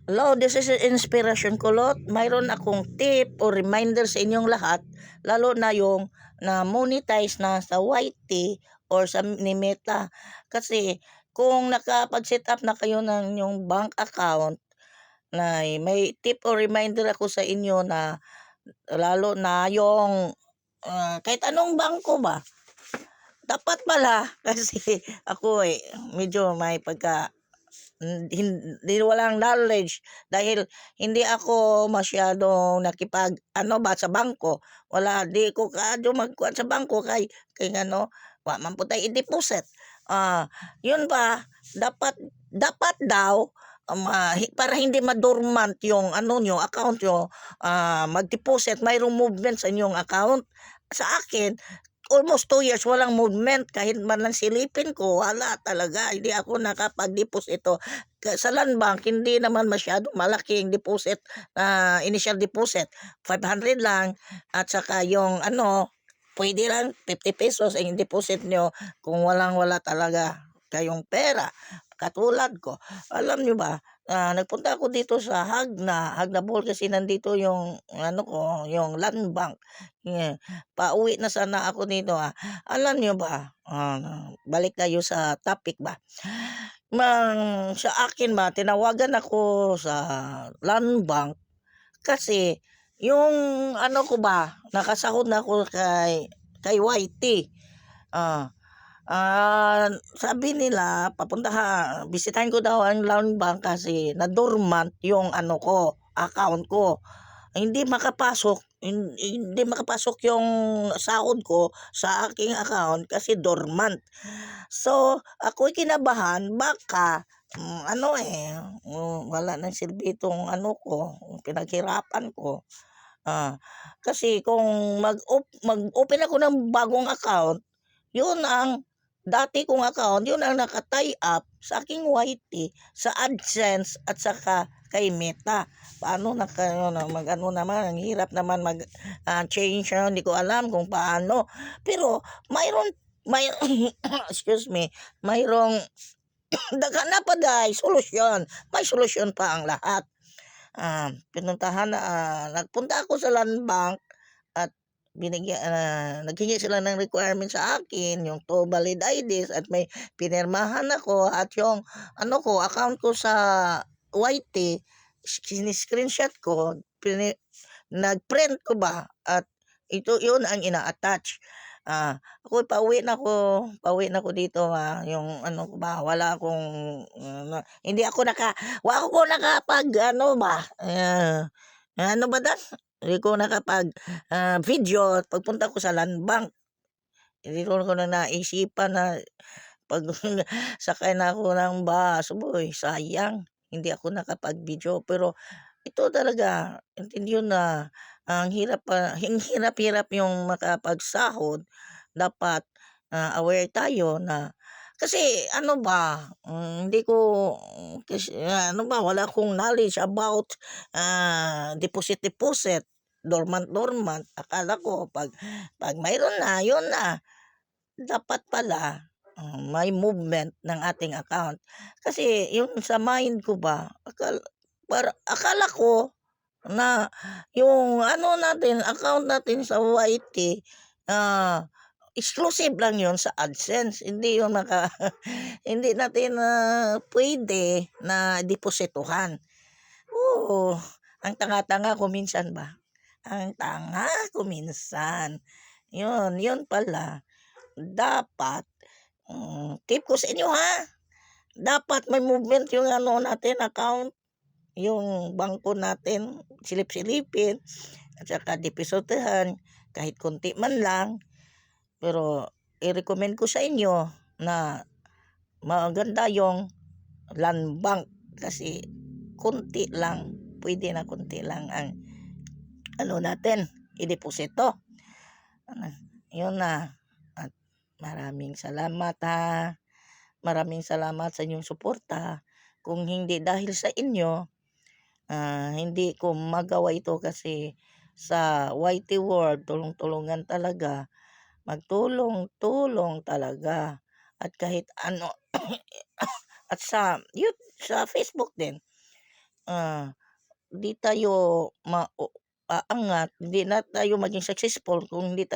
Hello, this is Inspiration Kulot. Mayroon akong tip o reminder sa inyong lahat, lalo na yung na monetize na sa YT or sa ni Meta. Kasi kung nakapag-set up na kayo ng inyong bank account, na may tip o reminder ako sa inyo na lalo na yung kahit anong bangko ba, dapat pala kasi ako medyo may pagka hindi walang knowledge dahil hindi ako masyadong nakipag ano ba sa bangko, wala di ko kaadyo magkuan sa bangko kay ngano wa man pud tay i-deposit. Yun ba dapat dapat daw para hindi ma-dormant yung ano nyo account nyo, mag-deposit mayroong movement sa inyong account. Sa akin almost 2 years walang movement, kahit man lang silipin ko wala talaga, hindi ako nakapag-deposito. Sa land bank hindi naman masyado malaking deposit, initial deposit 500 lang, at saka yung ano pwede lang 50 pesos ang deposit nyo kung walang-wala talaga kayong pera. Katulad ko, alam nyo ba, nagpunta ako dito sa Hagna Mall kasi nandito yung ano ko, yung land bank. Yeah. Pauwi na sana ako dito. Alam nyo ba, balik tayo sa topic ba. Sa akin ba, tinawagan ako sa land bank kasi yung ano ko ba, nakasahod na ako kay YT. Ah, Sabi nila bisitahin ko daw ang land bank kasi na-dormant yung ano ko, account ko. Hindi makapasok yung sahod ko sa aking account kasi dormant. So, ako'y kinabahan baka wala nang silbi itong ano ko, pinaghirapan ko. Kasi kung mag-open ako ng bagong account, yun ang dati kong account, yun ang naka-tie up sa aking YT, sa AdSense at saka kay Meta. Paano mag-ano naman, ang hirap naman change na, hindi ko alam kung paano. Pero may excuse me, mayroong daga na pa dahil solusyon. May solusyon pa ang lahat. Nagpunta ako sa land bank at naghingi sila ng requirement sa akin, yung two valid IDs at may pinirmahan ako at yung ano ko, account ko sa YT, screenshot ko, nag-print ko ba at ito yun ang ina-attach. Pauwi na ko dito, yung ano ko ba, hindi ako nakapag ano ba, ano ba dan? Hindi ko nakapag video pagpunta ko sa land bank. Hindi ko na naisipan na pag sakay na ako ng bus, boy, sayang. Hindi ako nakapag-video pero ito talaga, intindihin na ang hirap-hirap yung makapagsahod. Dapat aware tayo na kasi ano ba, hindi ko kasi ano ba, wala akong knowledge about deposit, dormant. Akala ko pag mayroon na, yun na. Dapat pala may movement ng ating account. Kasi yung sa mind ko ba, akala ko na yung ano natin, account natin sa YT, exclusive lang yon sa AdSense. Hindi yung hindi natin pwede na deposituhan. Oo, ang tanga-tanga ko minsan ba? Ang tanga ko minsan. Yun pala. Dapat, tip ko sa inyo ha, dapat may movement yung ano natin, account, yung bangko natin, silip-silipin, at saka depositohan, kahit konti man lang. Pero i-recommend ko sa inyo na maganda yung land bank kasi konti lang, pwede na konti lang ang ano natin, i-deposito. Yun na. At maraming salamat ha. Maraming salamat sa inyong suporta. Kung hindi dahil sa inyo, hindi ko magawa ito kasi sa YT World, tulong-tulungan talaga. Magtulong-tulong talaga. At kahit ano, at sa Facebook din. ah, di tayo aangat, hindi na tayo maging successful kung hindi tayo